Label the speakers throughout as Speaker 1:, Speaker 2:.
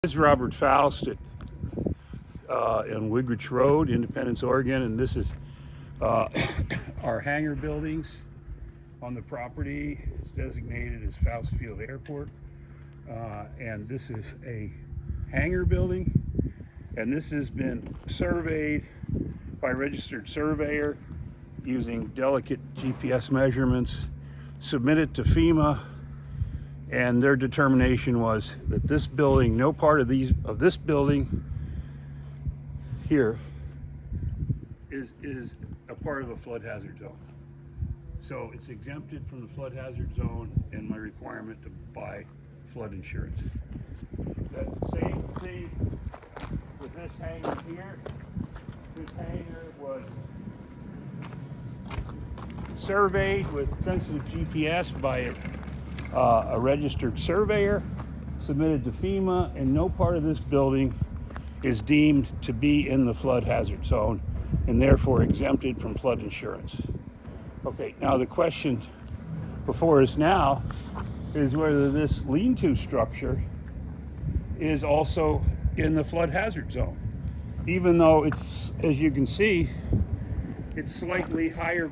Speaker 1: This is Robert Faust at in Wigrich Road, Independence, Oregon, and this is our hangar buildings on the property. It's designated as Faust Field Airport, and this is a hangar building, and this has been surveyed by a registered surveyor using delicate GPS measurements, submitted to FEMA. And their determination was that this building, no part of this building here is a part of a flood hazard zone. So it's exempted from the flood hazard zone and my requirement to buy flood insurance. That same thing with this hangar here. This hangar was surveyed with sensitive GPS by a registered surveyor, submitted to FEMA, and no part of this building is deemed to be in the flood hazard zone and therefore exempted from flood insurance. Okay, now the question before us now is whether this lean-to structure is also in the flood hazard zone, even though it's, as you can see, it's slightly higher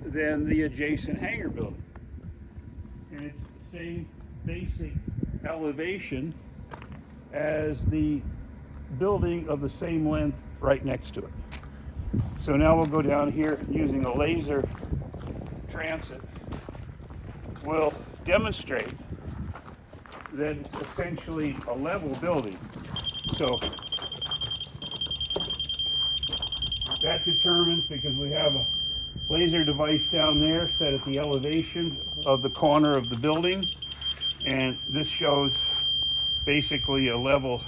Speaker 1: than the adjacent hangar building. And it's the same basic elevation as the building of the same length right next to it. So now we'll go down here using a laser transit. We'll demonstrate that it's essentially a level building. So that determines, because we have a laser device down there set at the elevation of the corner of the building, and this shows basically a level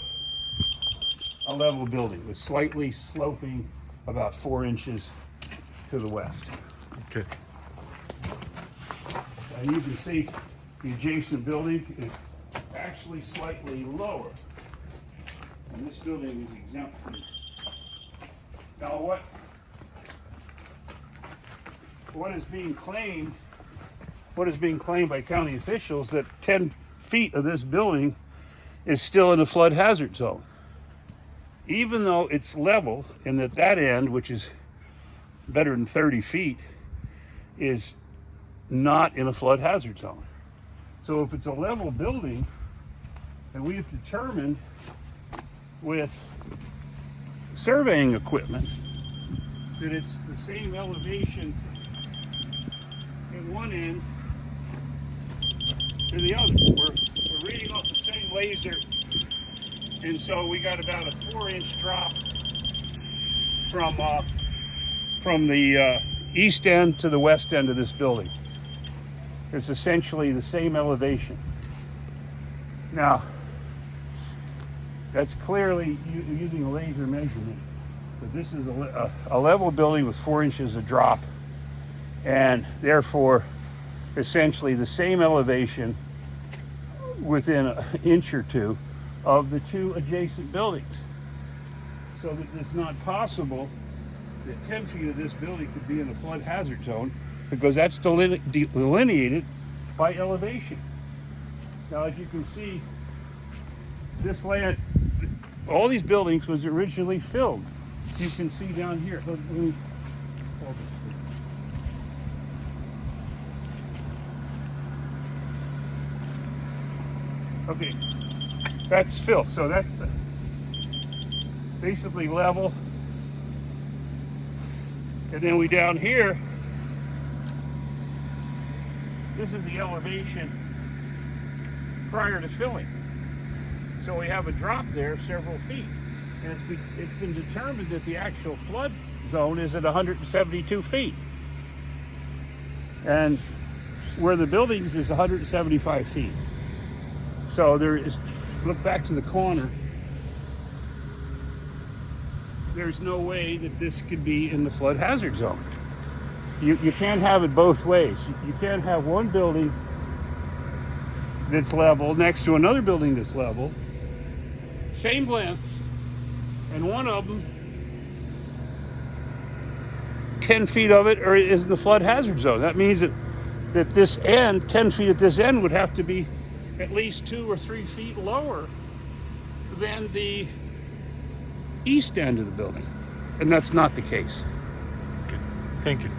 Speaker 1: building with slightly sloping about 4 inches to the west.
Speaker 2: Okay.
Speaker 1: And you can see the adjacent building is actually slightly lower, and this building is exempt from. Now what is being claimed by county officials, that 10 feet of this building is still in a flood hazard zone, even though it's level, and that end, which is better than 30 feet, is not in a flood hazard zone. So if it's a level building, and we have determined with surveying equipment that it's the same elevation in one end to the other. We're reading off the same laser, and so we got about a 4-inch drop from the east end to the west end of this building. It's essentially the same elevation. Now, that's clearly using a laser measurement, but this is a level building with 4 inches of drop, and therefore essentially the same elevation within an inch or two of the two adjacent buildings. So that it's not possible that 10 feet of this building could be in a flood hazard zone, because that's delineated by elevation. Now, as you can see, this land, all these buildings was originally filled. You can see down here. Let me hold this. Okay, that's filled. So that's basically level. And then we down here, this is the elevation prior to filling. So we have a drop there several feet. And it's been determined that the actual flood zone is at 172 feet. And where the buildings is 175 feet. So there is, look back to the corner, there's no way that this could be in the flood hazard zone. You can't have it both ways. You can't have one building that's level next to another building that's level, same lengths, and one of them, 10 feet of it is in the flood hazard zone. That means that this end, 10 feet at this end, would have to be at least 2 or 3 feet lower than the east end of the building. And that's not the case.
Speaker 2: Okay. Thank you.